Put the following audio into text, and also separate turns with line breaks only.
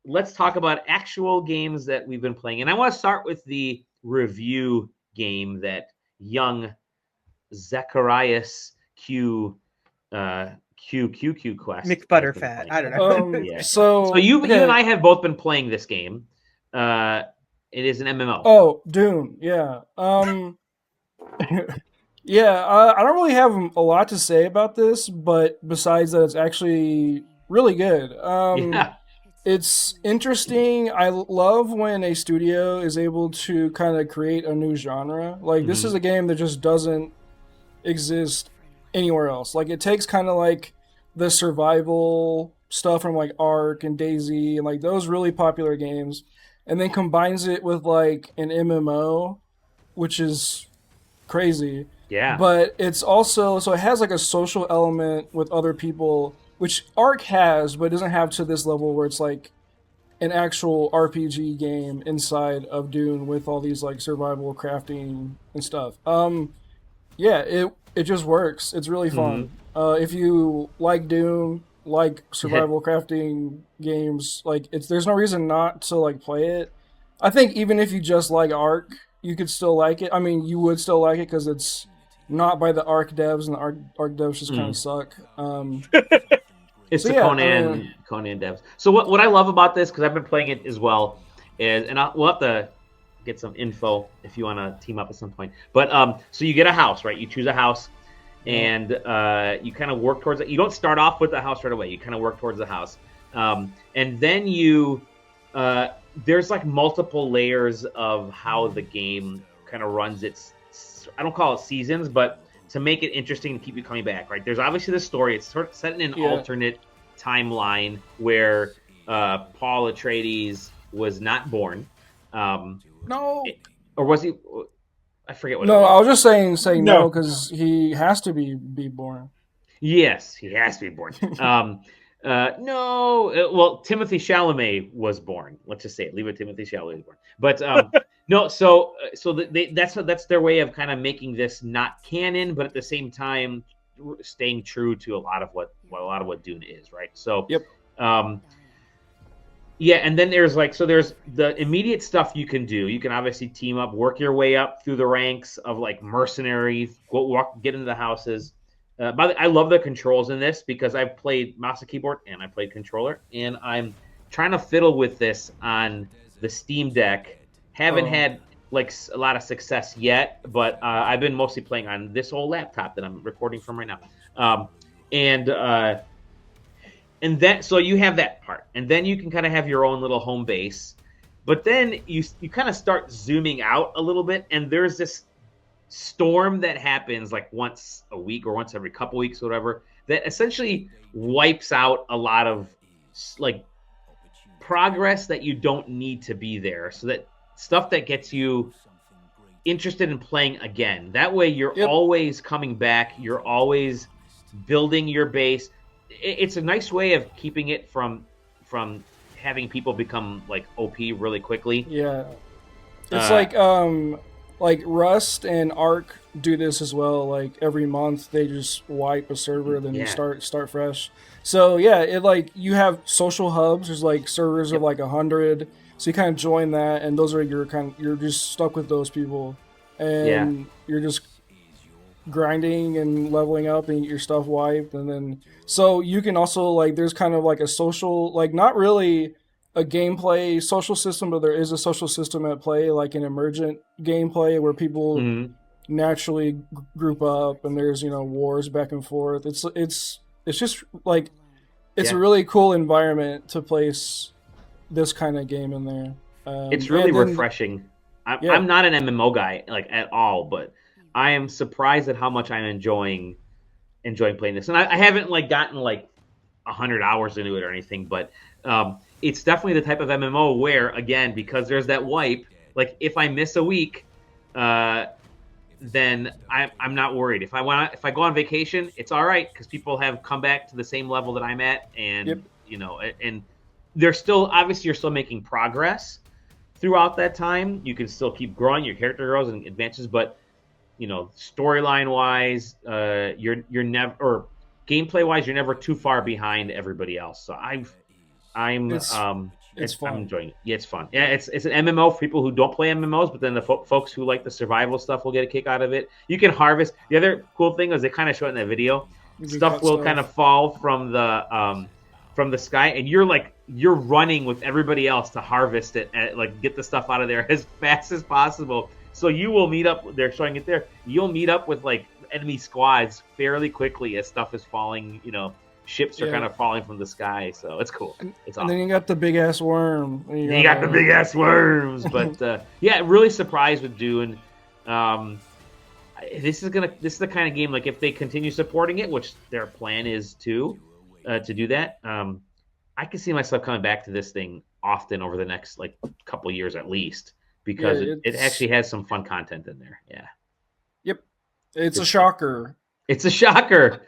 let's talk about actual games that we've been playing. And I want to start with the review game that young Zacharias Q Quest has been
McButterfat.
playing.
I don't know.
Yeah. So
So
you and
okay.
I have both been playing this game. Uh, it is an MMO.
Oh, Dune. Yeah. Yeah. I don't really have a lot to say about this, but besides that, it's actually really good.
Yeah.
It's interesting. I love when a studio is able to kind of create a new genre. Like this is
Mm-hmm.
a game that just doesn't exist anywhere else. Like it takes kind of like the survival stuff from like Ark and Daisy and like those really popular games, and then combines it with like an MMO, which is crazy.
Yeah.
But it's also so it has like a social element with other people, which Ark has, but it doesn't have to this level where it's like an actual RPG game inside of Dune with all these like survival crafting and stuff. Yeah, it just works. It's really
Mm-hmm.
fun. If you like Doom, like survival crafting games, like it's there's no reason not to like play it. I think even if you just like Ark, you could still like it. I mean, you would still like it because it's not by the Ark devs, and the Ark devs just kind of
Mm.
suck.
It's
So
the
yeah, I mean,
Conan devs. So what I love about this, because I've been playing it as well, is we'll have to get some info if you want to team up at some point. But so you get a house, right? You choose a house,
yeah,
and you kind of work towards it. You don't start off with the house right away. You kind of work towards the house, and then you there's like multiple layers of how the game kind of runs its. I don't call it seasons, but to make it interesting to keep you coming back, right? There's obviously the story. It's sort of set in an
yeah.
alternate timeline where Paul Atreides was not born, um,
No,
or was he? I forget what it
no. I
was.
was just saying no
No.
because he has to be born.
Yes, he has to be born. No, well, Timothy Chalamet was born. Let's just say it. Leave it. Timothy Chalamet was born. But no, that's their way of kind of making this not canon, but at the same time staying true to a lot of what Dune is, right? So,
Yep.
um, yeah, and then there's the immediate stuff you can do. You can obviously team up, work your way up through the ranks of like mercenaries, get into the houses. By the I love the controls in this because I've played mouse and keyboard and I played controller, and I'm trying to fiddle with this on the Steam Deck. Haven't
Oh,
had like a lot of success yet, but I've been mostly playing on this old laptop that I'm recording from right now. And then so you have that part, and then you can kind of have your own little home base, but then you kind of start zooming out a little bit, and there's this storm that happens like once a week or once every couple weeks or whatever that essentially wipes out a lot of like progress that you don't need to be there, so that stuff that gets you interested in playing again, that way you're
yep.
always coming back, you're always building your base. It's a nice way of keeping it from having people become like OP really quickly.
Yeah. It's
Uh,
like Rust and Arc do this as well. Like every month they just wipe a server, then you
yeah.
start fresh. So yeah, it like you have social hubs. There's like servers of
Yep.
like 100. So you kind of join that, and those are your you're just stuck with those people,
Yeah.
and you're just grinding and leveling up and get your stuff wiped, and then so you can also like there's kind of like a social like not really a gameplay social system, but there is a social system at play, like an emergent gameplay where people
Hmm.
naturally group up and there's wars back and forth. It's just like it's a
Yeah.
really cool environment to place this kind of game in there.
It's really
And then
refreshing. I'm
yeah,
I'm not an MMO guy like at all, but I am surprised at how much I'm enjoying playing this. And I haven't like gotten like 100 hours into it or anything, but it's definitely the type of MMO where, again, because there's that wipe, like if I miss a week, uh, then I'm not worried. If I go on vacation, it's all right because people have come back to the same level that I'm at,
yep,
and and they're still obviously you're still making progress throughout that time. You can still keep growing, your character grows and advances, but storyline wise, you're never or gameplay wise, you're never too far behind everybody else. So I'm
it's It's
I'm
fun.
enjoying it. Yeah, it's fun. Yeah, it's an MMO for people who don't play MMOs, but then the folks who like the survival stuff will get a kick out of it. You can harvest. The other cool thing is they kind of show it in that video.
You can
Stuff
cut
will kind
stuff.
of fall from the sky, and you're running with everybody else to harvest it and like get the stuff out of there as fast as possible. So you will meet up. They're showing it there. You'll meet up with like enemy squads fairly quickly as stuff is falling. Ships are
Yeah.
kind of falling from the sky. So it's cool. It's
And then
awesome.
you got the big ass worm. And
You got the big ass worms, but yeah, really surprised with Dune. Um, this is the kind of game like if they continue supporting it, which their plan is to do that. I can see myself coming back to this thing often over the next like couple years at least
Yeah,
because it actually has some fun content in there. Yeah,
yep. It's a
it's
shocker.
it's a shocker.